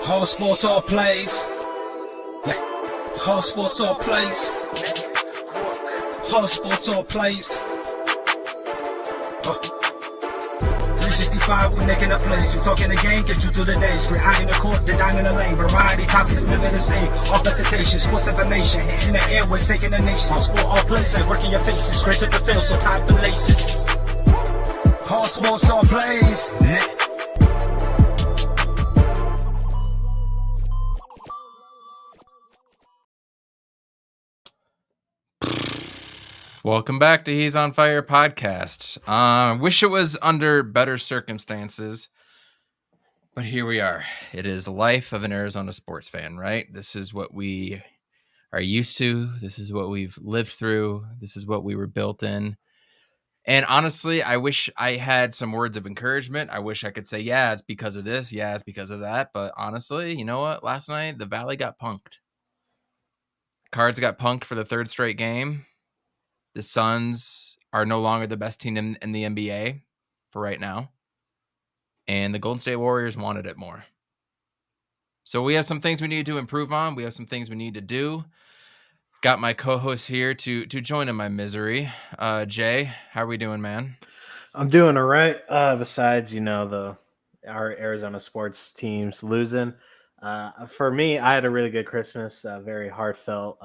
All sports, all plays. Yeah. All sports, all plays. All sports, all plays. 365, we making up plays. You talking the game, get you through the days. We're high in the court, the dime in the lane. Variety topics, living the same. All presentation, sports information. Hitting the airways, taking the nation. All sport, all plays, they work in your faces. Grace at the field, so tie the laces. All sports, all plays. Welcome back to He's on Fire podcast. Wish it was under better circumstances, but here we are. It is the life of an Arizona sports fan, right? This is what we are used to. This is what we've lived through. This is what we were built in. And honestly, I wish I had some words of encouragement. I wish I could say, yeah, it's because of this. Yeah, it's because of that. But honestly, you know what? Last night, the Valley got punked. Cards got punked for the third straight game. The Suns are no longer the best team in the NBA for right now. And the Golden State Warriors wanted it more. So we have some things we need to improve on. We have some things we need to do. Got my co-host here to join in my misery. Jay, how are we doing, man? I'm doing all right. Besides, our Arizona sports teams losing. For me, I had a really good Christmas, very heartfelt.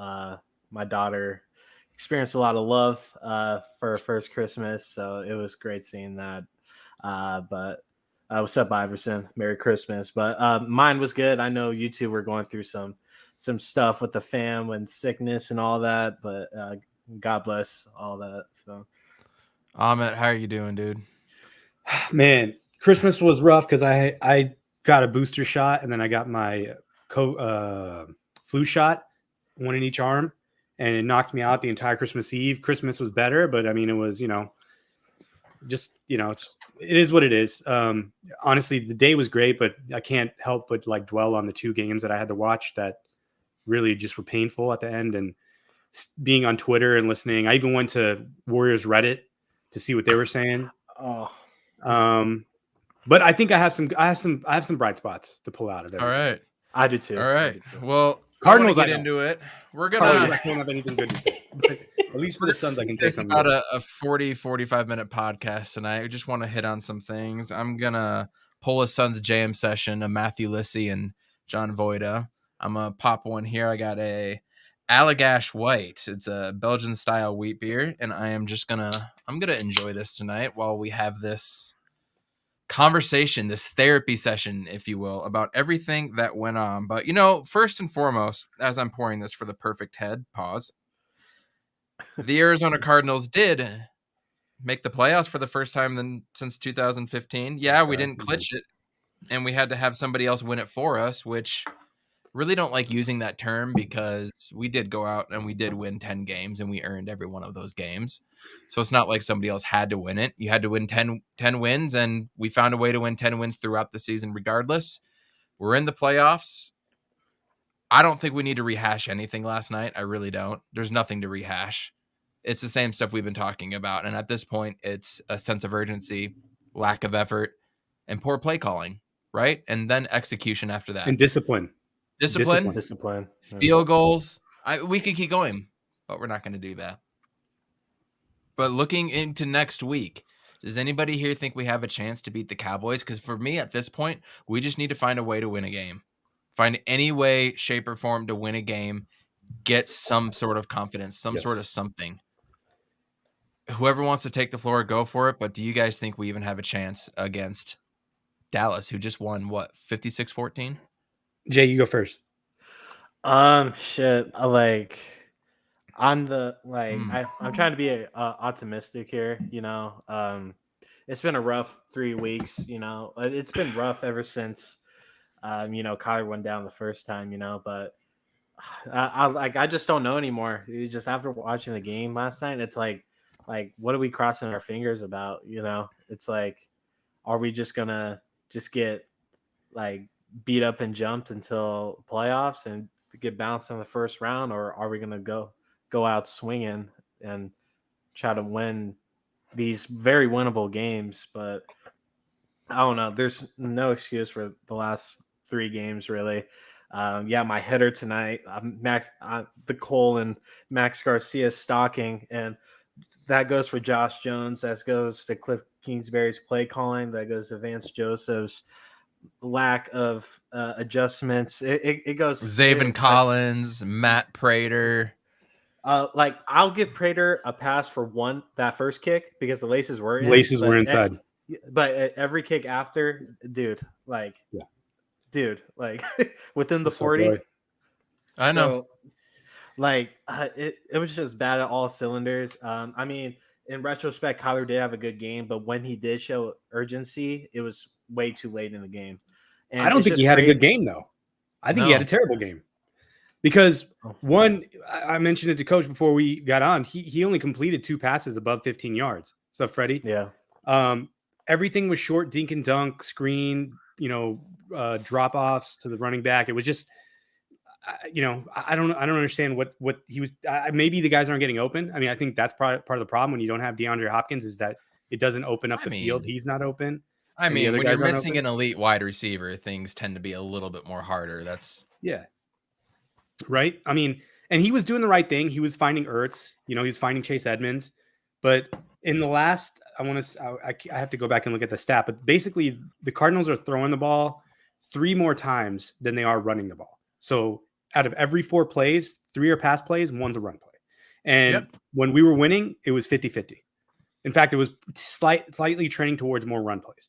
My daughter experienced a lot of love for her first Christmas, so it was great seeing that. But what's up, Iverson? Merry Christmas. But mine was good. I know you two were going through some stuff with the fam and sickness and all that, but God bless all that. So, Ahmet, how are you doing, dude? Man, Christmas was rough because I got a booster shot and then I got my flu shot, one in each arm. And it knocked me out the entire Christmas Eve. Christmas was better, but I mean, it was, it is what it is. Honestly, the day was great, but I can't help but dwell on the two games that I had to watch that really just were painful at the end. And being on Twitter and listening, I even went to Warriors Reddit to see what they were saying. Oh, but I think I have some bright spots to pull out of it. All right, I do too. All right, well, Cardinals, get into it. We're gonna. I don't have anything good to say. At least for the Suns, I can say it's something. About a 45 minute podcast tonight. I just want to hit on some things. I'm gonna pull a Suns jam session of Matthew Lissy and John Voida. I'm gonna pop one here. I got a Allagash White. It's a Belgian style wheat beer, and I'm gonna enjoy this tonight while we have this conversation, this therapy session, if you will, about everything that went on. But, first and foremost, as I'm pouring this for the perfect head, pause, the Arizona Cardinals did make the playoffs for the first time since 2015. Yeah, we didn't clinch it, and we had to have somebody else win it for us, which really don't like using that term because we did go out and we did win 10 games and we earned every one of those games. So it's not like somebody else had to win it. You had to win 10 wins, and we found a way to win 10 wins throughout the season regardless. We're in the playoffs. I don't think we need to rehash anything last night. I really don't. There's nothing to rehash. It's the same stuff we've been talking about. And at this point, it's a sense of urgency, lack of effort, and poor play calling, right? And then execution after that. And discipline. Field goals. We could keep going, but we're not going to do that. But looking into next week, does anybody here think we have a chance to beat the Cowboys? Because for me, at this point, we just need to find a way to win a game. Find any way, shape, or form to win a game. Get some sort of confidence, sort of something. Whoever wants to take the floor, go for it. But do you guys think we even have a chance against Dallas, who just won, 56-14? Jay, you go first. Shit. I'm trying to be optimistic here. It's been a rough 3 weeks. It's been rough ever since, Kyler went down the first time. But I just don't know anymore. It's just after watching the game last night, it's like what are we crossing our fingers about? It's like, are we just gonna get beat up and jumped until playoffs and get bounced in the first round, or are we gonna go out swinging and try to win these very winnable games? But I don't know. There's no excuse for the last 3 games really. My hitter tonight, the Cole and Max Garcia stocking, and that goes for Josh Jones. That goes to Cliff Kingsbury's play calling. That goes to Vance Joseph's lack of adjustments. It goes Zaven Collins, Matt Prater. I'll give Prater a pass for that first kick because the laces were inside. But every kick after, dude, within the 40. I know. It was just bad at all cylinders. I mean, in retrospect, Kyler did have a good game, but when he did show urgency, it was way too late in the game. And I don't think he had a good game, though. I think he had a terrible game. Because one, I mentioned it to Coach before we got on. He only completed 2 passes above 15 yards. What's up, Freddie? Yeah. Everything was short, dink and dunk, screen, drop offs to the running back. It was just, I don't understand what he was. Maybe the guys aren't getting open. I mean, I think that's part of the problem when you don't have DeAndre Hopkins is that it doesn't open up the field. He's not open. I mean, when you're missing an elite wide receiver, things tend to be a little bit more harder. Right. I mean, and he was doing the right thing. He was finding Ertz, he was finding Chase Edmonds, but in the last, I have to go back and look at the stat, but basically the Cardinals are throwing the ball 3 more times than they are running the ball. So out of every 4 plays, 3 are pass plays, 1's a run play. And when we were winning, it was 50-50. In fact, it was slightly trending towards more run plays.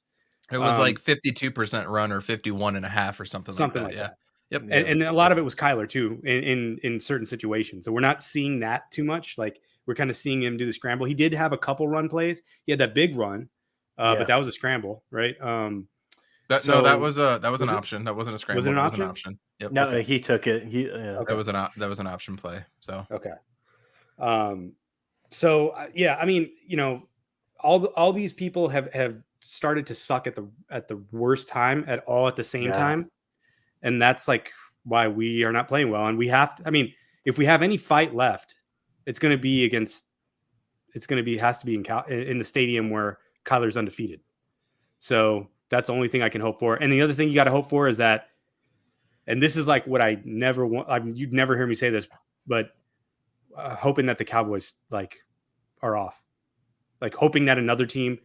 It was like 52% run or 51.5 or something like that. Yeah. Yep. And a lot of it was Kyler too in certain situations. So we're not seeing that too much. Like we're kind of seeing him do the scramble. He did have a couple run plays. He had that big run, but that was a scramble, right? That was an option. That wasn't a scramble. That was an option. Yep. No, he took it. That was an option play. So okay. I mean, all these people have started to suck at the worst time at the same time. And that's like why we are not playing well. And we have to, I mean, if we have any fight left, has to be in the stadium where Kyler's undefeated. So that's the only thing I can hope for. And the other thing you got to hope for is that, and this is like what I never want. I mean, you'd never hear me say this, but hoping that the Cowboys are off, hoping that another team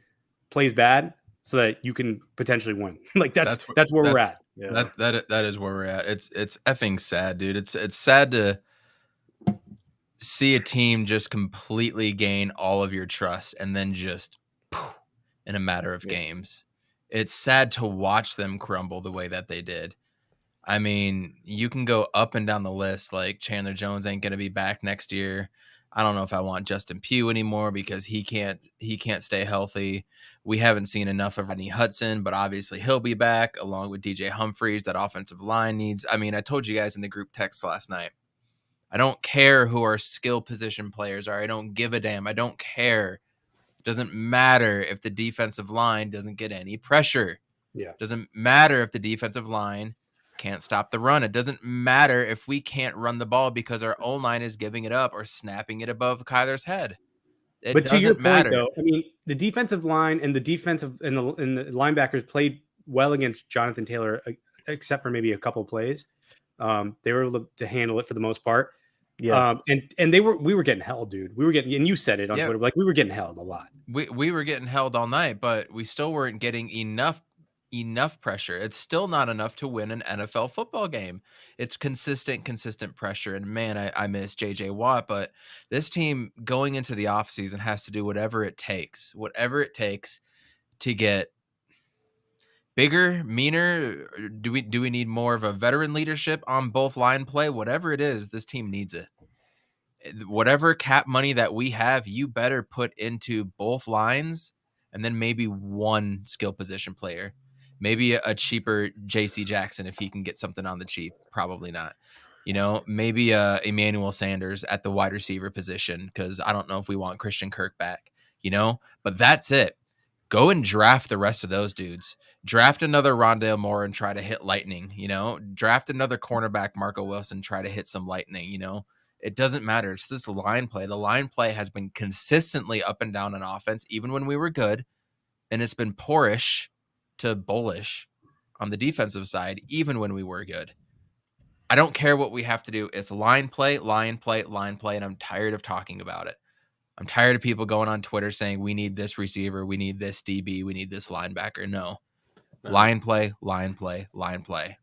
plays bad so that you can potentially win. That's where we're at. Yeah. That is where we're at. It's effing sad, dude. It's sad to see a team just completely gain all of your trust and then just poof, in a matter of games. It's sad to watch them crumble the way that they did. I mean, you can go up and down the list. Like Chandler Jones ain't going to be back next year. I don't know if I want Justin Pugh anymore because he can't stay healthy. We haven't seen enough of Rodney Hudson, but obviously he'll be back along with DJ Humphries. That offensive line needs. I mean, I told you guys in the group text last night, I don't care who our skill position players are. I don't give a damn. I don't care. It doesn't matter if the defensive line doesn't get any pressure. Yeah. It doesn't matter if the defensive line can't stop the run. It doesn't matter if we can't run the ball because our O-line is giving it up or snapping it above Kyler's head. But to your point, though, I mean, the defensive line and the defensive and the linebackers played well against Jonathan Taylor, except for maybe a couple of plays. They were able to handle it for the most part. Yeah. And we were getting held, dude. We were getting, and you said it on Twitter, we were getting held a lot. We were getting held all night, but we still weren't getting enough pressure. It's still not enough to win an NFL football game. It's consistent pressure. And man, I miss JJ Watt, but this team going into the offseason has to do whatever it takes to get bigger, meaner. Do we need more of a veteran leadership on both line play? Whatever it is, this team needs it. Whatever cap money that we have, you better put into both lines and then maybe one skill position player. Maybe a cheaper J.C. Jackson if he can get something on the cheap. Probably not. Maybe Emmanuel Sanders at the wide receiver position because I don't know if we want Christian Kirk back. But that's it. Go and draft the rest of those dudes. Draft another Rondale Moore and try to hit lightning. Draft another cornerback Marco Wilson, try to hit some lightning. It doesn't matter. It's this line play. The line play has been consistently up and down on offense, even when we were good, and it's been poorish to bullish on the defensive side, even when we were good. I don't care what we have to do. It's line play, line play, line play, and I'm tired of talking about it. I'm tired of people going on Twitter saying we need this receiver, we need this DB, we need this linebacker. No. Line play, line play, line play.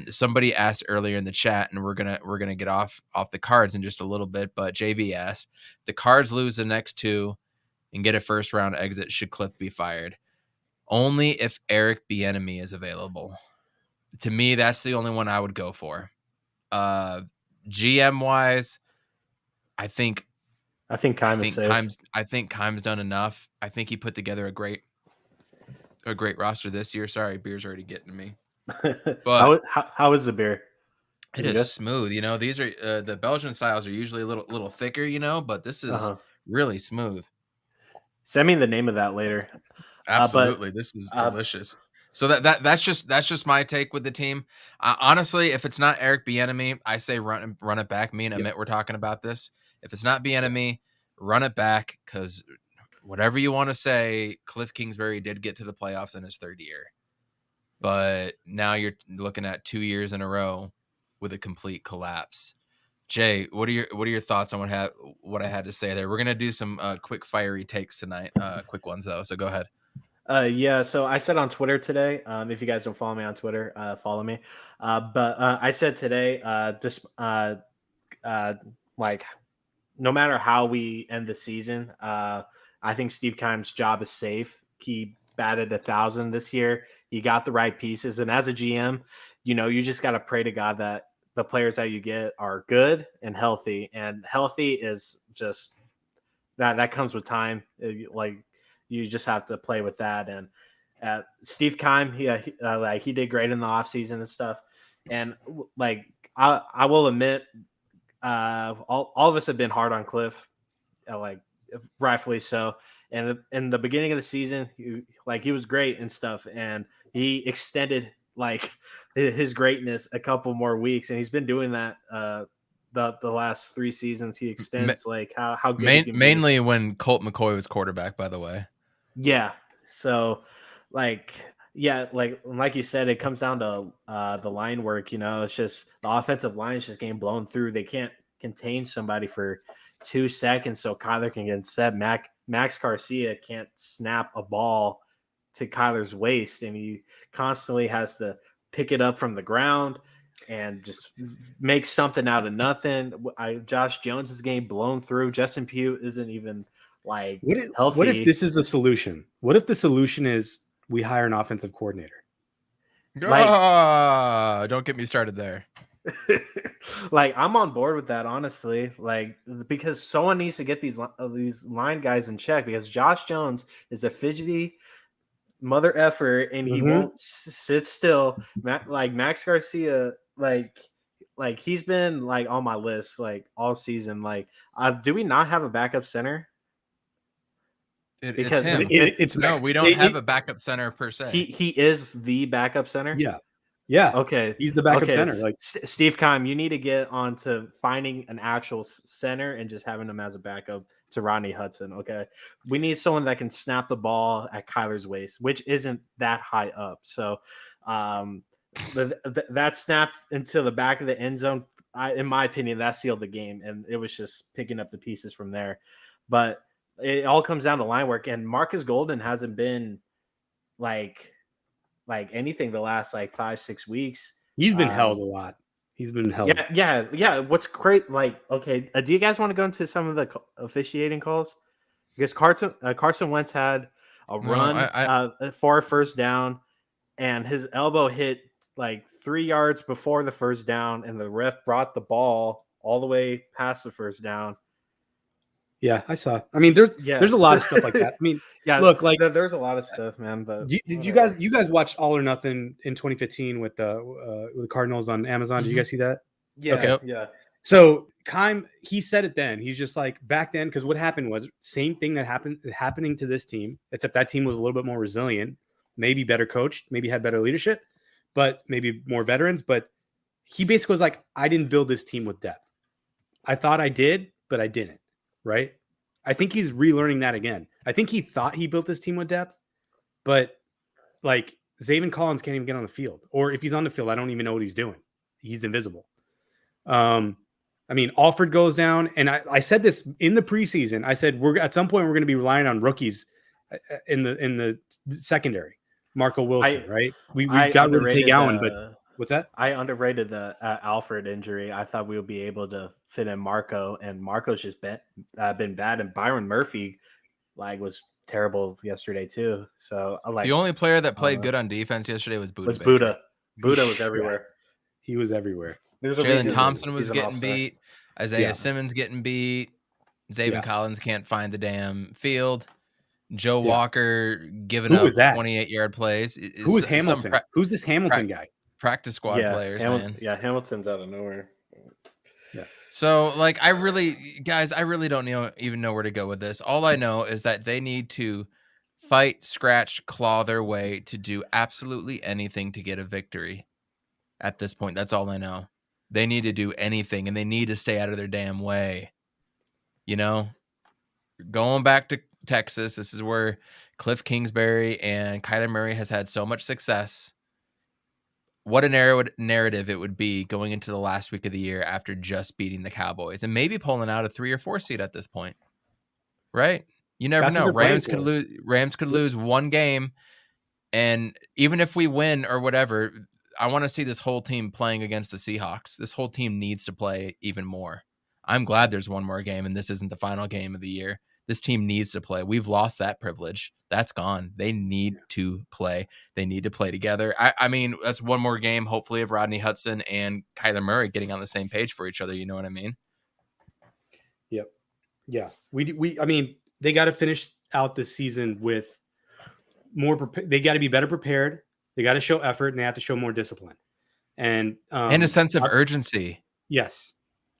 Somebody asked earlier in the chat, and we're gonna get off the Cards in just a little bit, but JV asked, the Cards lose the next two and get a first round exit, should Cliff be fired? Only if Eric Bieniemy is available. To me, that's the only one I would go for. GM wise, I think Keim's done enough. I think he put together a great roster this year. Sorry, beer's already getting to me. But how is the beer? It is smooth. You know, these are the Belgian styles are usually a little thicker, you know, but this is really smooth. Send me the name of that later. Absolutely. This is delicious. So that's just my take with the team. Honestly, if it's not Eric Bieniemy, I say run it back. Me and Amit were talking about this. If it's not Bieniemy, run it back, because whatever you want to say, Cliff Kingsbury did get to the playoffs in his third year. But now you're looking at 2 years in a row with a complete collapse. Jay, what are your thoughts on what I had to say there? We're gonna do some quick fiery takes tonight. Quick ones though, so go ahead. Yeah, so I said on Twitter today, if you guys don't follow me on Twitter, follow me. But I said today, like, no matter how we end the season, I think Steve Keim's job is safe. He batted 1,000 this year. He got the right pieces. And as a GM, you know, you just got to pray to God that the players that you get are good and healthy. And healthy is just that comes with time. Like, you just have to play with that. And Steve Keim, he did great in the offseason and stuff. And like, I will admit, all of us have been hard on Cliff, like rightfully so. And in the beginning of the season, he was great and stuff, and he extended like his greatness a couple more weeks, and he's been doing that the last 3 seasons. He extends like how good he can mainly be. When Colt McCoy was quarterback, by the way. Yeah. So like you said, it comes down to the line work. You know, it's just the offensive line is just getting blown through. They can't contain somebody for 2 seconds so Kyler can get set. Max Garcia can't snap a ball to Kyler's waist, and he constantly has to pick it up from the ground and just make something out of nothing. Josh Jones is getting blown through. Justin Pugh isn't even like healthy. What if this is the solution? What if the solution is we hire an offensive coordinator? Don't get me started there. Like, I'm on board with that, honestly. Like, because someone needs to get these line guys in check, because Josh Jones is a fidgety mother effer, and he won't sit still. Like Max Garcia, like he's been like on my list like all season. Like, do we not have a backup center? Because it's no, we don't have a backup center per se. He is the backup center. Yeah. Okay. He's the backup center. Like Steve Keim, you need to get on to finding an actual center and just having him as a backup to Rodney Hudson. Okay. We need someone that can snap the ball at Kyler's waist, which isn't that high up. So that snapped into the back of the end zone. In my opinion, that sealed the game. And it was just picking up the pieces from there. But it all comes down to line work. And Marcus Golden hasn't been like anything the last like 5-6 weeks. He's been held a lot. He's been held. Yeah. What's great? Like, okay, do you guys want to go into some of the officiating calls? Because Carson Wentz had a run for a first down, and his elbow hit like 3 yards before the first down, and the ref brought the ball all the way past the first down. Yeah, I saw. I mean, there's a lot of stuff like that. I mean, look, like there's a lot of stuff, man. But did you guys watch All or Nothing in 2015 with the Cardinals on Amazon? Did you guys see that? Yeah, okay. Yeah. So Keim, he said it then. He's just like, back then, because what happened was same thing that happening to this team, except that team was a little bit more resilient, maybe better coached, maybe had better leadership, but maybe more veterans. But he basically was like, I didn't build this team with depth. I thought I did, but I didn't. Right? I think he's relearning that again. I think he thought he built this team with depth, but like Zaven Collins can't even get on the field. Or if he's on the field, I don't even know what he's doing. He's invisible. Alford goes down, and I said this in the preseason. I said at some point we're going to be relying on rookies in the secondary. Marco Wilson, right? We got rid of Tay Gowan, but what's that? I underrated the Alfred injury. I thought we would be able to fit in Marco, and Marco's just been bad, and Byron Murphy was terrible yesterday too. So the only player that played good on defense yesterday was Buda. Buda was everywhere. He was everywhere. Jalen Thompson was getting beat. Isaiah Simmons getting beat. Zaven Collins can't find the damn field. Joe Walker giving up 28-yard plays. Who is Hamilton? Who's this Hamilton guy? Practice squad players, man. Yeah, Hamilton's out of nowhere. Yeah. So, I really don't even know where to go with this. All I know is that they need to fight, scratch, claw their way to do absolutely anything to get a victory. At this point, that's all I know. They need to do anything, and they need to stay out of their damn way. Going back to Texas, this is where Cliff Kingsbury and Kyler Murray has had so much success. What a narrative it would be going into the last week of the year after just beating the Cowboys and maybe pulling out a 3 or 4 seed at this point, right? You never know. Rams could lose one game, and even if we win or whatever, I want to see this whole team playing against the Seahawks. This whole team needs to play even more. I'm glad there's one more game, and this isn't the final game of the year. This team needs to play. We've lost that privilege. That's gone. They need to play. They need to play together. I mean, that's one more game, hopefully, of Rodney Hudson and Kyler Murray getting on the same page for each other. You know what I mean? Yep. Yeah. They got to finish out this season with more. They got to be better prepared. They got to show effort, and they have to show more discipline. And a sense of urgency. Yes.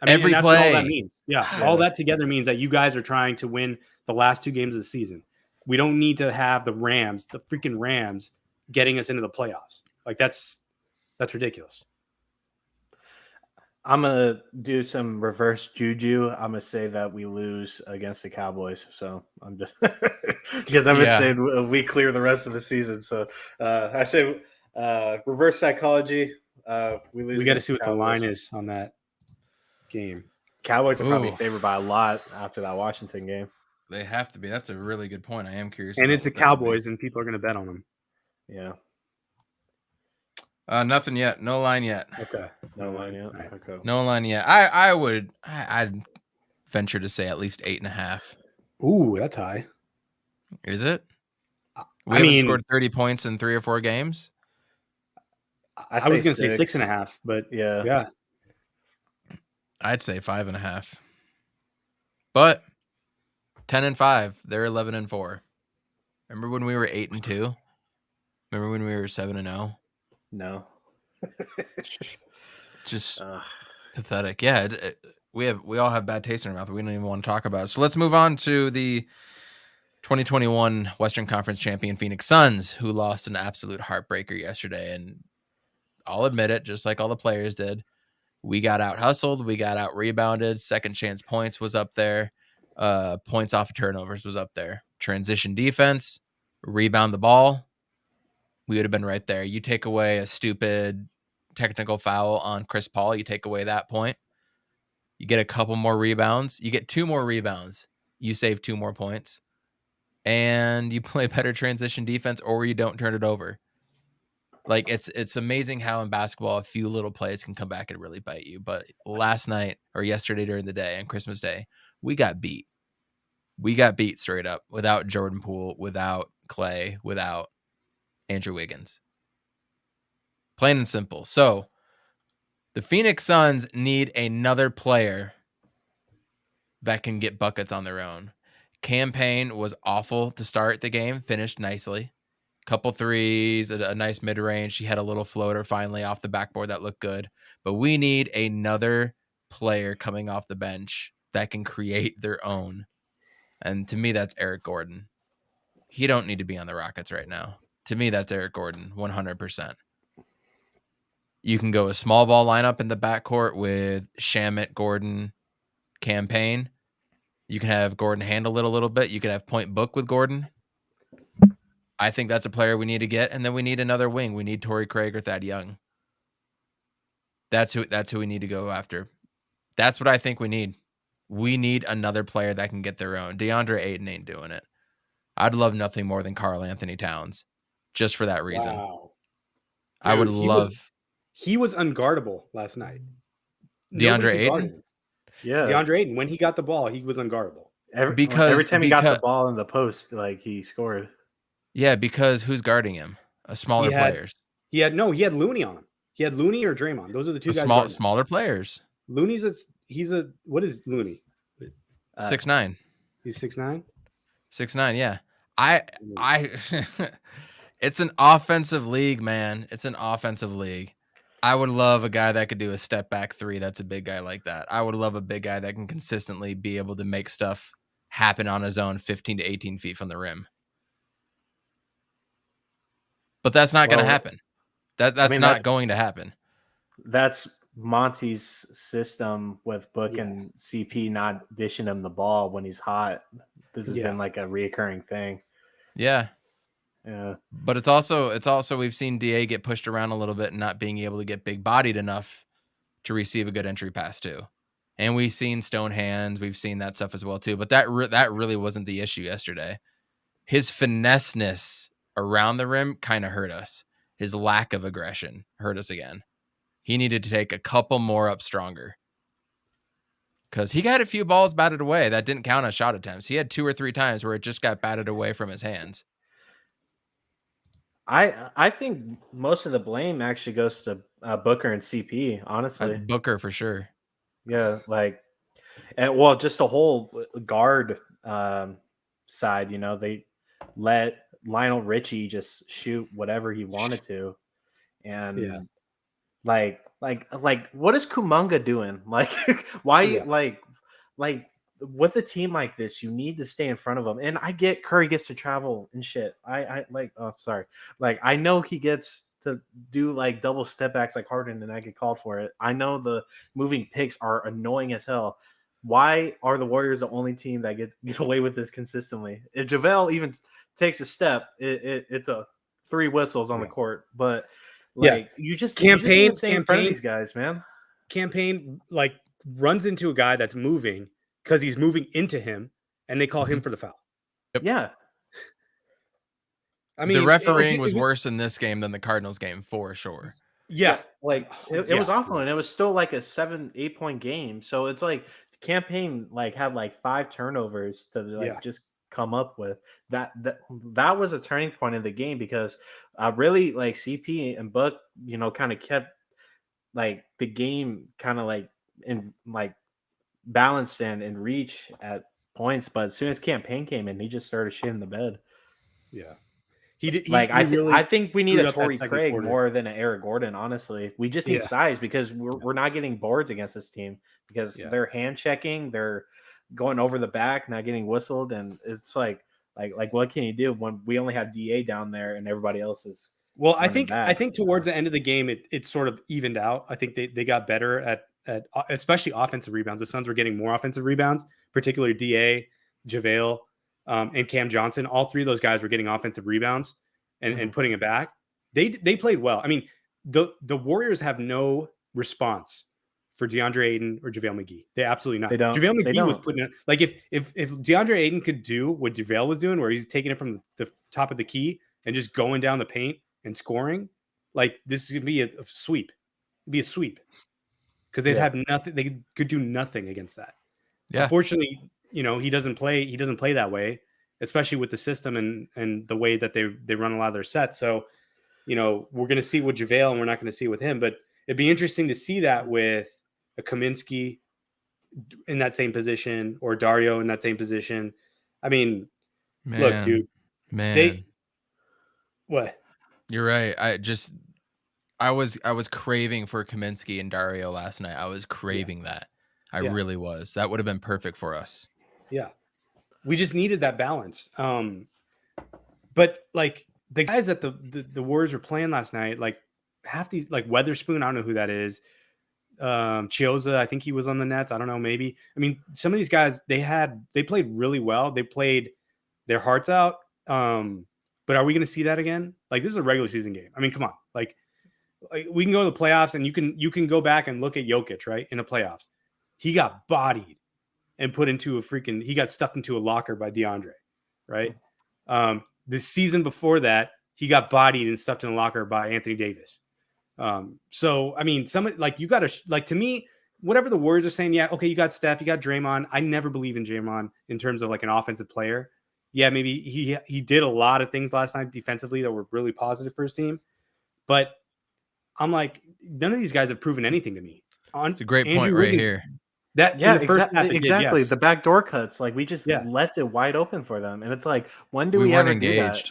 Every that's play. What all that means. Yeah. All that together means that you guys are trying to win the last 2 games of the season. We don't need to have the freaking Rams getting us into the playoffs. That's ridiculous. I'm going to do some reverse juju. I'm going to say that we lose against the Cowboys. So I'm just because I've been saying we clear the rest of the season. So I say reverse psychology. We lose. We got to see what the line is on that game. Cowboys are probably favored by a lot after that Washington game. They have to be. That's a really good point. I am curious. And it's the Cowboys, and people are going to bet on them. Yeah. Nothing yet. No line yet. Okay. No line yet. Okay. No line yet. I'd venture to say at least 8.5. Ooh, that's high. Is it? We haven't scored 30 points in 3 or 4 games. I was going to say 6.5, but yeah. I'd say 5.5. But 10-5, they're 11-4. Remember when we were 8-2? Remember when we were 7-0? No. Just pathetic. Yeah, we all have bad taste in our mouth. We don't even want to talk about it. So let's move on to the 2021 Western Conference champion Phoenix Suns, who lost an absolute heartbreaker yesterday. And I'll admit it, just like all the players did. We got out hustled. We got out rebounded. Second chance points was up there. Points off of turnovers was up there. Transition defense, rebound the ball. We would have been right there. You take away a stupid technical foul on Chris Paul. You take away that point. You get a couple more rebounds. You get 2 more rebounds. You save 2 more points. And you play better transition defense, or you don't turn it over. It's amazing how in basketball a few little plays can come back and really bite you. But last night or yesterday during the day on Christmas Day, we got beat. We got beat straight up without Jordan Poole, without Clay, without Andrew Wiggins. Plain and simple. So the Phoenix Suns need another player that can get buckets on their own. Campaign was awful to start the game, finished nicely. Couple threes, a nice mid-range. He had a little floater finally off the backboard that looked good. But we need another player coming off the bench that can create their own. And to me, that's Eric Gordon. He don't need to be on the Rockets right now. To me, that's Eric Gordon, 100%. You can go a small ball lineup in the backcourt with Shamet, Gordon, Campaign. You can have Gordon handle it a little bit. You can have point book with Gordon. I think that's a player we need to get, and then we need another wing. We need Torrey Craig or Thad Young. That's who we need to go after. That's what I think we need. We need another player that can get their own. DeAndre Ayton ain't doing it. I'd love nothing more than Karl Anthony Towns, just for that reason. Wow. I would Dude, love he was unguardable last night. DeAndre Ayton. Yeah, DeAndre Ayton, when he got the ball, he was unguardable. every time he got the ball in the post, like he scored. Yeah, because who's guarding him? Smaller players. He had Looney on him. He had Looney or Draymond. Those are the two guys. Smaller players. Looney's what is Looney? 6'9". He's 6'9". 6'9", yeah. I it's an offensive league, man. It's an offensive league. I would love a guy that could do a step back three. That's a big guy like that. I would love a big guy that can consistently be able to make stuff happen on his own 15 to 18 feet from the rim. But that's not going to happen. That's not going to happen. That's Monty's system with Book and CP not dishing him the ball when he's hot. This has been like a reoccurring thing. Yeah. Yeah. But it's also we've seen DA get pushed around a little bit and not being able to get big bodied enough to receive a good entry pass too. And we've seen stone hands. We've seen that stuff as well too. But that really wasn't the issue yesterday. His finesse-ness around the rim kind of hurt us. His lack of aggression hurt us again. He needed to take a couple more up stronger. Because he got a few balls batted away that didn't count as shot attempts. He had 2 or 3 times where it just got batted away from his hands. I think most of the blame actually goes to Booker and CP, honestly. Booker for sure. Yeah, just the whole guard side, they let Lionel Richie just shoot whatever he wanted to. And like what is Kuminga doing? Like why with a team like this, you need to stay in front of him. And I get Curry gets to travel and shit. I know he gets to do like double step backs like Harden, and I get called for it. I know the moving picks are annoying as hell. Why are the Warriors the only team that get away with this consistently? If JaVale even takes a step, it's a 3 whistles on the court. But you just stay in front of these guys, man. Campaign runs into a guy that's moving because he's moving into him, and they call him for the foul. Yep. Yeah. I mean, the refereeing was worse in this game than the Cardinals game for sure. Yeah. It was awful, and it was still like a 7-8 point game. So it's like Campaign had 5 turnovers to just come up with that was a turning point in the game, because really CP and Buck kind of kept the game kind of in balanced and reach at points, but as soon as Campaign came in, he just started shitting the bed. Yeah. I think we need a Torrey Craig more than an Eric Gordon. Honestly, we just need size, because we're not getting boards against this team, because they're hand checking, they're going over the back, not getting whistled, and it's like what can you do when we only have DA down there and everybody else is? Well, I think towards the end of the game, it sort of evened out. I think they got better at especially offensive rebounds. The Suns were getting more offensive rebounds, particularly DA, JaVale, and Cam Johnson. All 3 of those guys were getting offensive rebounds and putting it back. They played well. I mean, the Warriors have no response for DeAndre Ayton or JaVale McGee. They absolutely not. They don't. JaVale McGee was putting it if DeAndre Ayton could do what JaVale was doing, where he's taking it from the top of the key and just going down the paint and scoring, this is gonna be a sweep. It'd be a sweep. Because they'd have nothing, they could do nothing against that. Yeah. Unfortunately, he doesn't play that way, especially with the system and the way that they run a lot of their sets. So, we're going to see with JaVale, and we're not going to see with him. But it'd be interesting to see that with a Kaminsky in that same position, or Dario in that same position. I mean, look, dude. What? You're right. I was craving for Kaminsky and Dario last night. I was craving that. I really was. That would have been perfect for us. Yeah. We just needed that balance. But the guys that the Warriors were playing last night, half these, Weatherspoon, I don't know who that is. Chioza, I think he was on the Nets. I don't know, maybe. I mean, some of these guys, they played really well. They played their hearts out. But are we going to see that again? Like, this is a regular season game. I mean, come on. Like we can go to the playoffs, and you can go back and look at Jokic, right? In the playoffs, he got bodied and put into he got stuffed into a locker by DeAndre, right? The season before that, he got bodied and stuffed in a locker by Anthony Davis. So, I mean, you got to, like, to me, whatever the Warriors are saying, yeah, okay, you got Steph, you got Draymond. I never believe in Draymond in terms of like an offensive player. Yeah, maybe he did a lot of things last night defensively that were really positive for his team. But I'm like, none of these guys have proven anything to me. It's a great Andrew point Wiggins, right here. That in the first half, exactly. yes. The backdoor cuts, like we just left it wide open for them, and it's like, when do we weren't ever engaged? do that?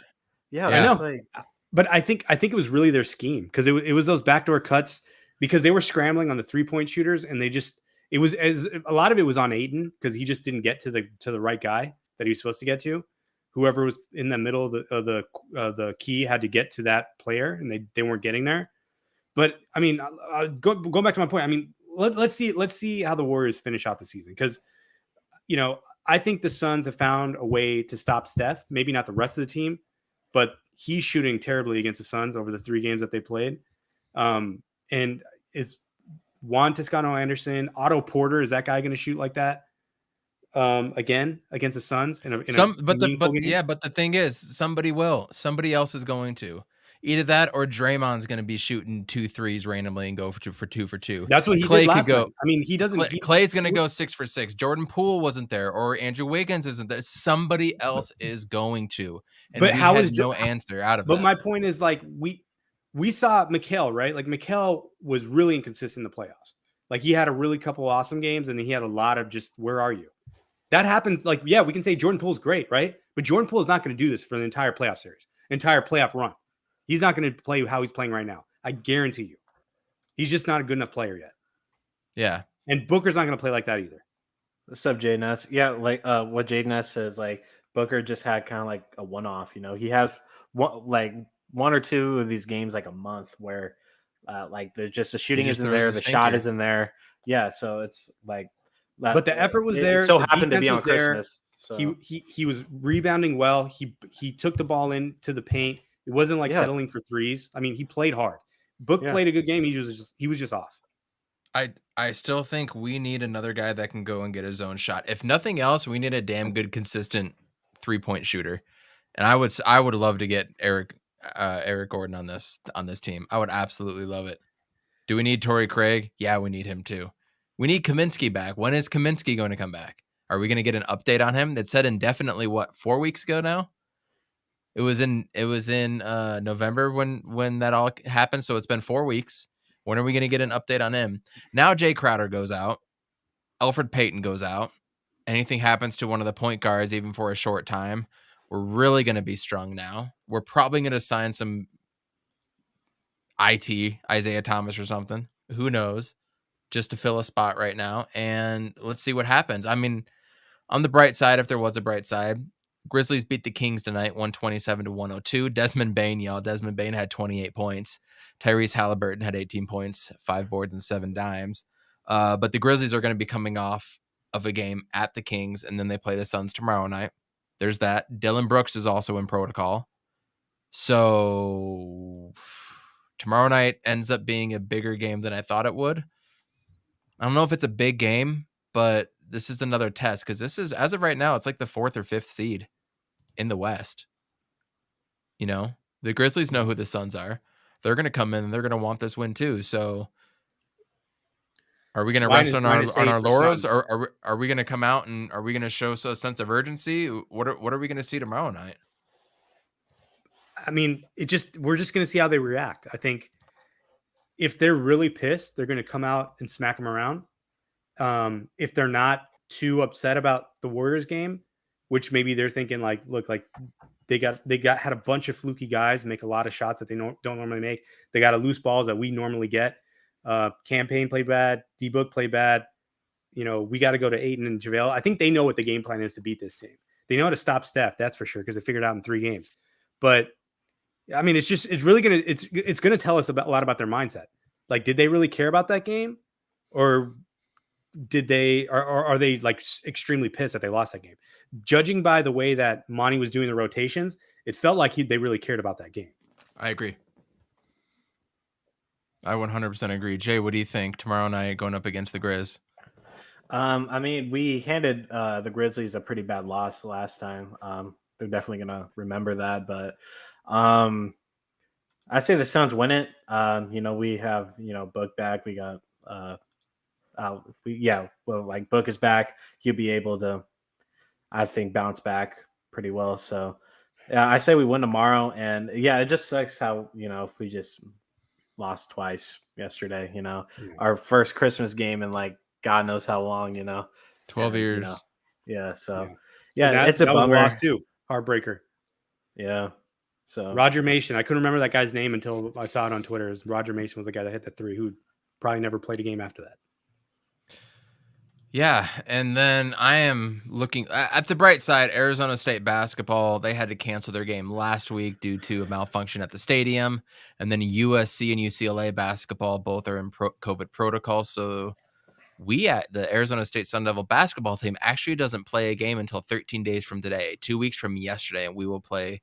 Yeah, I know. like, but I think it was really their scheme, because it was those backdoor cuts, because they were scrambling on the 3-point shooters, and it was a lot of it was on Ayton, because he just didn't get to the right guy that he was supposed to get to. Whoever was in the middle of the key had to get to that player, and they weren't getting there. But I mean, going back to my point, I mean, let's see how the Warriors finish out the season, because I think the Suns have found a way to stop Steph. Maybe not the rest of the team, but he's shooting terribly against the Suns over the 3 games that they played. And is Juan Toscano-Anderson, Otto Porter, is that guy going to shoot like that again against the Suns? But the thing is, somebody else is going to. Either that or Draymond's going to be shooting 2 threes randomly and go for 2. That's what he did last night. I mean, he doesn't. Clay's going to go 6 for 6. Jordan Poole wasn't there, or Andrew Wiggins isn't there. Somebody else is going to. And but how is no answer out of But that. my point is, like, we saw Mikal, right? Like, Mikal was really inconsistent in the playoffs. Like, he had a really couple awesome games, and then he had a lot of just, where are you? That happens. Like, yeah, we can say Jordan Poole's great, right? But Jordan Poole is not going to do this for the entire playoff series, entire playoff run. He's not going to play how he's playing right now. I guarantee you. He's just not a good enough player yet. Yeah. And Booker's not going to play like that either. What's up, Jaden S? Yeah, like what Jaden S says, like, Booker just had kind of like a one-off. He has one or two of these games like a month where like the shooting isn't there, the shot isn't there. Yeah, so it's like that, but the effort was there. It so happened to be on Christmas. So. He was rebounding well. He took the ball into the paint. It wasn't like settling for threes. I mean, he played hard. Book played a good game. He was just off. I still think we need another guy that can go and get his own shot. If nothing else, we need a damn good, consistent 3-point shooter. And I would love to get Eric Gordon on this team. I would absolutely love it. Do we need Torrey Craig? Yeah, we need him too. We need Kaminsky back. When is Kaminsky going to come back? Are we going to get an update on him? That said indefinitely, 4 weeks ago now? It was in November when that all happened. So it's been 4 weeks. When are we going to get an update on him? Now Jay Crowder goes out. Elfrid Payton goes out. Anything happens to one of the point guards, even for a short time, we're really going to be strung now. We're probably going to sign some Isaiah Thomas or something. Who knows? Just to fill a spot right now. And let's see what happens. I mean, on the bright side, if there was a bright side, Grizzlies beat the Kings tonight, 127-102. Desmond Bane had 28 points. Tyrese Halliburton had 18 points, 5 boards and 7 dimes. But the Grizzlies are going to be coming off of a game at the Kings, and then they play the Suns tomorrow night. There's that. Dylan Brooks is also in protocol. So tomorrow night ends up being a bigger game than I thought it would. I don't know if it's a big game, but this is another test, because this is, as of right now, it's like the 4th or 5th seed in the West. The Grizzlies know who the Suns are. They're going to come in and they're going to want this win too. So are we going to rest on our laurels, or are we going to come out and are we going to show a sense of urgency? What are we going to see tomorrow night? I mean, we're just going to see how they react. I think if they're really pissed, they're going to come out and smack them around. If they're not too upset about the Warriors game, which maybe they're thinking like, look, like they had a bunch of fluky guys make a lot of shots that they don't normally make. They got a loose balls that we normally get. Campaign played bad. D-Book played bad. We got to go to Ayton and JaVale. I think they know what the game plan is to beat this team. They know how to stop Steph. That's for sure, because they figured it out in 3 games. But I mean, it's going to tell us a lot about their mindset. Like, did they really care about that game, or are they like extremely pissed that they lost that game? Judging by the way that Monty was doing the rotations, it felt like they really cared about that game. I agree. I 100% agree. Jay, what do you think tomorrow night going up against the Grizz? I mean, we handed the Grizzlies a pretty bad loss last time. They're definitely gonna remember that, but I say the Suns win it. We have Book back. We got like Book is back. He'll be able to, I think, bounce back pretty well. So yeah, I say we win tomorrow. And yeah, it just sucks how if we just lost twice yesterday. Our first Christmas game in like God knows how long. 12 years. Yeah. So yeah, it's a bummer. bummer. Was a loss too. Heartbreaker. Yeah. So Roger Mason. I couldn't remember that guy's name until I saw it on Twitter. Roger Mason was the guy that hit the three, who probably never played a game after that. Yeah, and then I am looking at the bright side. Arizona State basketball, they had to cancel their game last week due to a malfunction at the stadium. And then USC and UCLA basketball, both are in COVID protocol. So we at the Arizona State Sun Devil basketball team actually doesn't play a game until 13 days from today, 2 weeks from yesterday, and we will play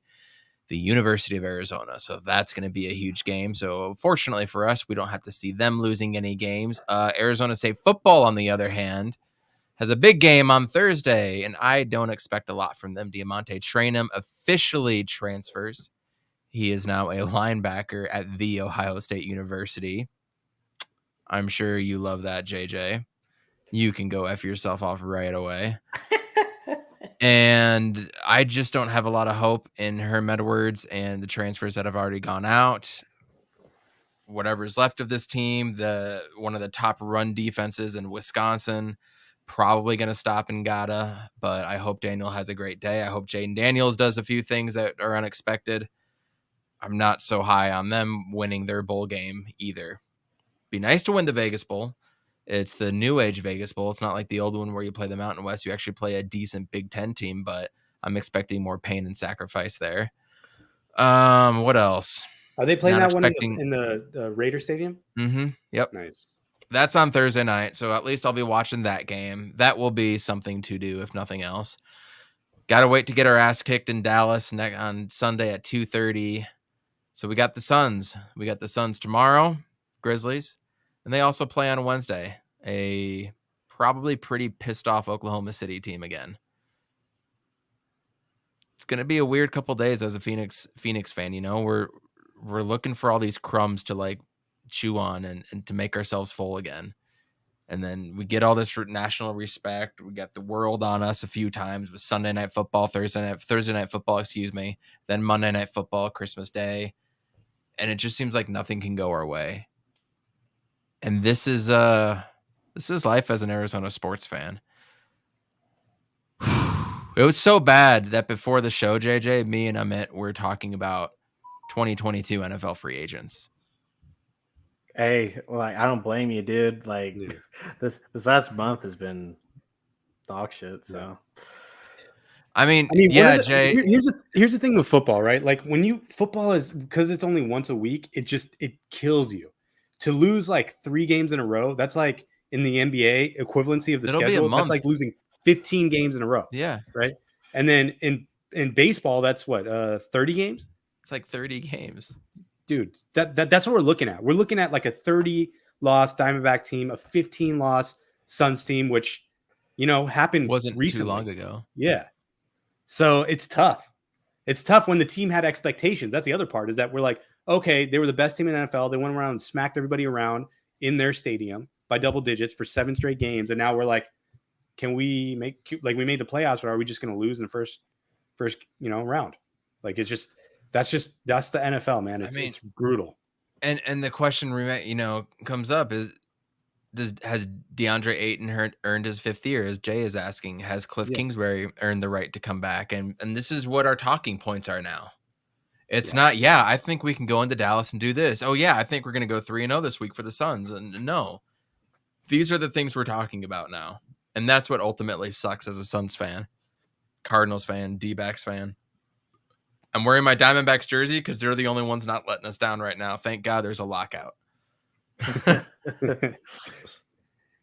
the University of Arizona. So that's going to be a huge game. So fortunately for us, we don't have to see them losing any games. Arizona State football, on the other hand, has a big game on Thursday, and I don't expect a lot from them. Diamante Trainum officially transfers. He is now a linebacker at The Ohio State University. I'm sure you love that, JJ. You can go F yourself off right away. And I just don't have a lot of hope in Herm Edwards and the transfers that have already gone out. Whatever's left of this team, one of the top run defenses in Wisconsin, probably going to stop Ngata, but I hope Daniel has a great day. I hope Jaden Daniels does a few things that are unexpected. I'm not so high on them winning their bowl game either. Be nice to win the Vegas Bowl. It's the new age Vegas Bowl. It's not like the old one where you play the Mountain West. You actually play a decent Big Ten team, but I'm expecting more pain and sacrifice there. What else? Are they playing that one in the Raider Stadium? Mm-hmm. Yep. Nice. That's on Thursday night, so at least I'll be watching that game. That will be something to do, if nothing else. Got to wait to get our ass kicked in Dallas on Sunday at 2:30. So we got the Suns. We got the Suns tomorrow, Grizzlies. And they also play on Wednesday, a probably pretty pissed off Oklahoma City team again. It's going to be a weird couple days as a Phoenix fan. We're looking for all these crumbs to like chew on and to make ourselves full again. And then we get all this national respect. We got the world on us a few times with Sunday night football, Thursday night football, then Monday night football, Christmas Day. And it just seems like nothing can go our way. And this is life as an Arizona sports fan. It was so bad that before the show, JJ, me and Amit were talking about 2022 NFL free agents. Hey, like I don't blame you, dude. Like this last month has been dog shit. So, I mean, yeah, Jay. Here's the thing with football, right? Like football is, because it's only once a week. It kills you to lose like 3 games in a row. That's like in the NBA equivalency of the schedule. That's like losing 15 games in a row. Yeah. Right. And then in baseball, that's what 30 games. It's like 30 games. Dude, that's what we're looking at. We're looking at like a 30-loss Diamondback team, a 15-loss Suns team, which happened wasn't recently. Too long ago. Yeah. So it's tough. It's tough when the team had expectations. That's the other part, is that we're like, okay, they were the best team in the NFL. They went around and smacked everybody around in their stadium by double digits for 7 straight games. And now we're like, can we we made the playoffs, but are we just going to lose in the first round? Like, that's the NFL, man. It's brutal. And the question comes up is, has DeAndre Ayton earned his 5th year, as Jay is asking? Has Cliff Kingsbury earned the right to come back? And this is what our talking points are now. It's not, I think we can go into Dallas and do this. Oh, yeah, I think we're going to go 3-0 this week for the Suns. And no, these are the things we're talking about now. And that's what ultimately sucks as a Suns fan, Cardinals fan, D-backs fan. I'm wearing my Diamondbacks jersey because they're the only ones not letting us down right now. Thank God there's a lockout.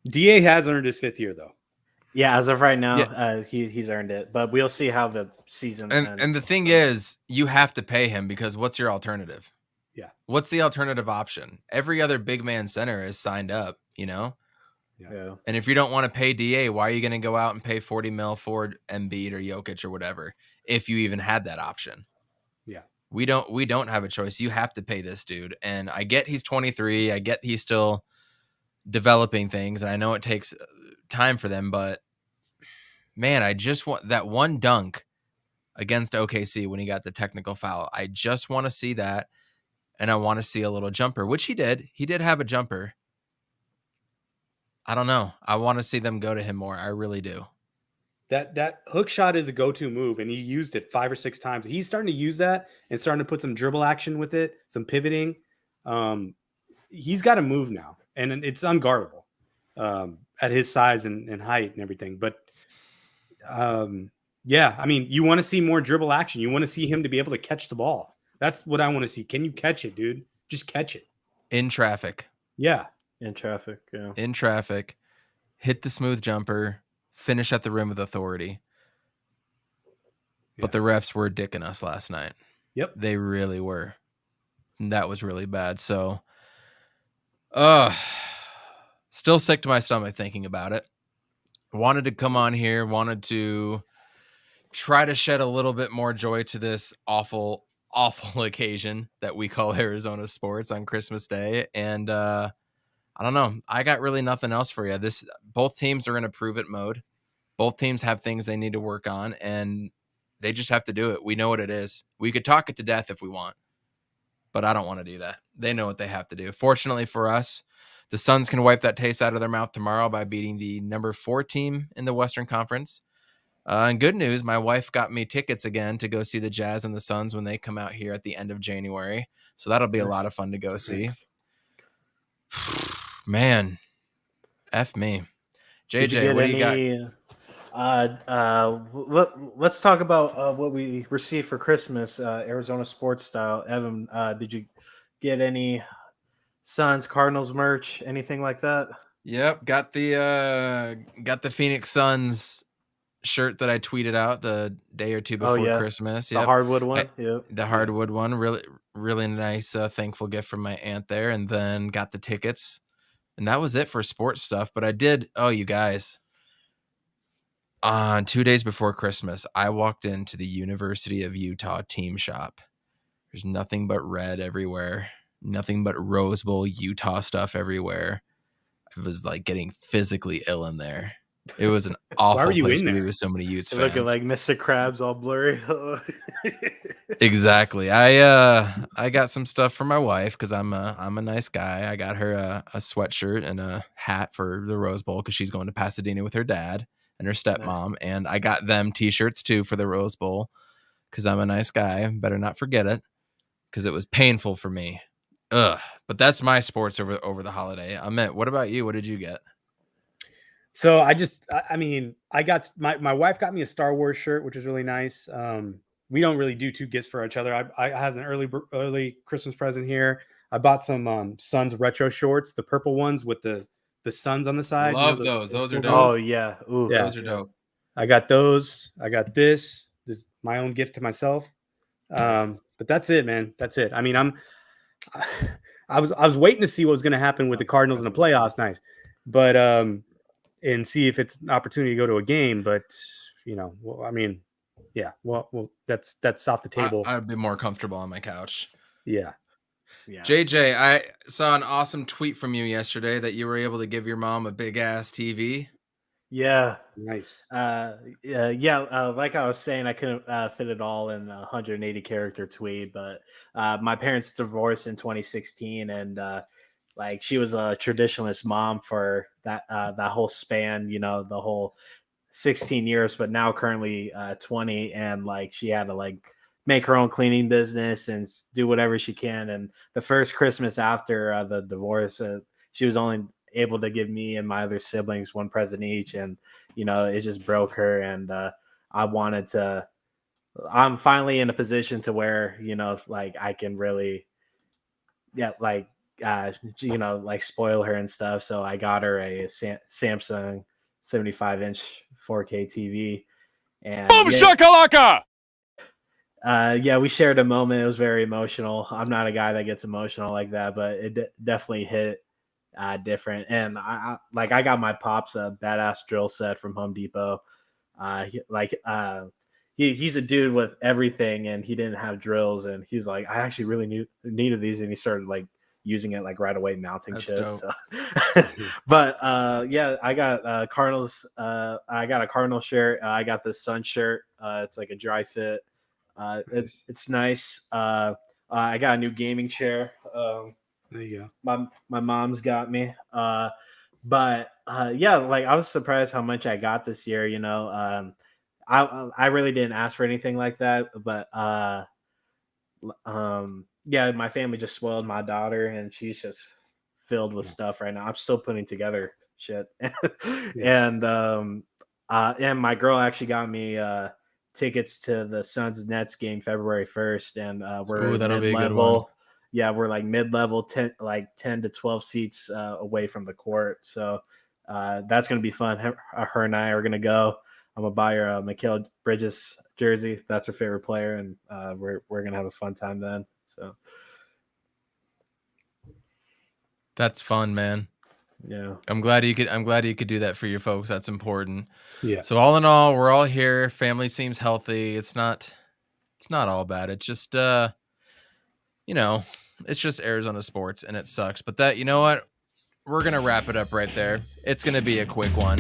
DA has earned his 5th year though. Yeah, as of right now, Yeah. He's earned it, but we'll see how the season ends. And the thing is, you have to pay him because what's your alternative? Yeah. What's the alternative option? Every other big man center is signed up, you know? Yeah. And if you don't want to pay DA, why are you going to go out and pay 40 mil for Embiid or Jokic or whatever if you even had that option? Yeah. We don't have a choice. You have to pay this dude. And I get he's 23. I get he's still developing things, and I know it takes time for them, but man, I just want that one dunk against OKC when he got the technical foul. I just want to see that, and I want to see a little jumper, which he did. He did have a jumper. I don't know. I want to see them go to him more. I really do. That hook shot is a go-to move, and he used it 5 or 6 times. He's starting to use that and starting to put some dribble action with it, some pivoting. He's got to move now, and it's unguardable at his size and height and everything. But yeah, I mean, you want to see more dribble action. You want to see him to be able to catch the ball. That's what I want to see. Can you catch it, dude? Just catch it. In traffic. Yeah. In traffic, yeah. In traffic. Hit the smooth jumper. Finish at the rim with authority. But the refs were dicking us last night. Yep. They really were. And that was really bad. So, still sick to my stomach thinking about it. Wanted to come on here. Wanted to try to shed a little bit more joy to this awful, awful occasion that we call Arizona sports on Christmas Day. And I don't know. I got really nothing else for you. Both teams are in a prove it mode. Both teams have things they need to work on, and they just have to do it. We know what it is. We could talk it to death if we want, but I don't want to do that. They know what they have to do. Fortunately for us, the Suns can wipe that taste out of their mouth tomorrow by beating the number 4 team in the Western Conference. And good news, my wife got me tickets again to go see the Jazz and the Suns when they come out here at the end of January. So that'll be a lot of fun to go see. Man, F me. JJ, what do you got? Let's talk about what we received for Christmas, Arizona sports style. Evan, did you get any Suns, Cardinals merch, anything like that? Yep, got the Phoenix Suns shirt that I tweeted out the day or two before Christmas. The hardwood one. The hardwood one, really nice, thankful gift from my aunt there, and then got the tickets, and that was it for sports stuff. But I did. Oh, you guys. On 2 days before Christmas, I walked into the University of Utah team shop. There's nothing but red everywhere, nothing but Rose Bowl Utah stuff everywhere. I was like getting physically ill in there. It was an awful place to be with so many Utes fans. Looking like Mr. Krabs all blurry. Exactly. I got some stuff for my wife because I'm a nice guy. I got her a sweatshirt and a hat for the Rose Bowl because she's going to Pasadena with her dad and her stepmom. Nice. And I got them t-shirts too for the Rose Bowl because I'm a nice guy. Better not forget it because it was painful for me. But that's my sports over the holiday. Amit, what about you? What did you get? So I got my wife got me a Star Wars shirt, which is really nice. We don't really do 2 gifts for each other. I have an early Christmas present here. I bought some Suns retro shorts, the purple ones with the Suns on the side. Love those. Those are dope. Oh yeah. Ooh, yeah. Those are dope. I got those. I got this. This is my own gift to myself. But that's it, man. That's it. I mean, I was waiting to see what was going to happen with the Cardinals in the playoffs. Nice. But and see if it's an opportunity to go to a game. But that's off the table. I'd be more comfortable on my couch. Yeah. JJ, I saw an awesome tweet from you yesterday that you were able to give your mom a big ass TV. Yeah. Nice. Like I was saying, I couldn't fit it all in a 180 character tweet, but my parents divorced in 2016, and like she was a traditionalist mom for that whole span, the whole 16 years, but now currently 20, and like she had to like make her own cleaning business and do whatever she can. And the first Christmas after the divorce, she was only able to give me and my other siblings one present each, and it just broke her. And I'm finally in a position to where like I can really like spoil her and stuff. So I got her a Samsung 75-inch 4K TV. And Boom shakalaka! We shared a moment. It was very emotional. I'm not a guy that gets emotional like that, but it definitely hit different. And I got my pops a badass drill set from Home Depot. He's a dude with everything, and he didn't have drills, and he's like, I actually really needed these, and he started like using it like right away, mounting That's shit. dope. So. But I got Cardinals. I got a Cardinal shirt. I got this Sun shirt. It's like a dry fit. It's nice. I got a new gaming chair. There you go. My mom's got me. But I was surprised how much I got this year. I really didn't ask for anything like that, but my family just spoiled my daughter, and she's just filled with stuff right now. I'm still putting together shit, and my girl actually got me tickets to the Suns Nets game February 1st, and we're that'll be a good one. mid-level. Yeah, we're like mid-level, 10 to 12 seats away from the court, so that's gonna be fun. Her and I are gonna go. I'm gonna buy her a Mikal Bridges jersey. That's her favorite player, and we're gonna have a fun time then. So That's fun, man. yeah, I'm glad you could do that for your folks. That's important. Yeah. So all in all, we're all here. Family seems healthy. It's not all bad. It's just it's just Arizona sports, and it sucks. But that, you know what? We're gonna wrap it up right there. It's gonna be a quick one.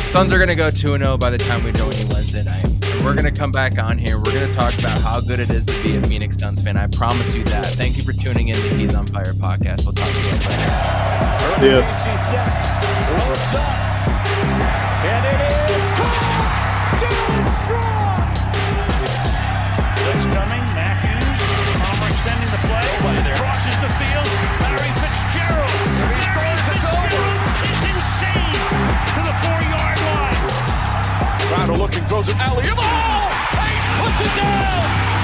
Suns are gonna go 2-0 by the time we join you Wednesday night. And we're gonna come back on here. We're gonna talk about how good it is to be a Phoenix Suns fan. I promise you that. Thank you for tuning in to He's on Fire podcast. We'll talk to you guys later. Yeah. She sets. Rolls up. And it is too strong. Blitz coming. Matthews. Palmer extending the play. Crosses the field. Larry Fitzgerald. There he scores. It's over. It's insane. To the 4-yard line. Crowder looking. Throws it alley. Oh! He puts it down.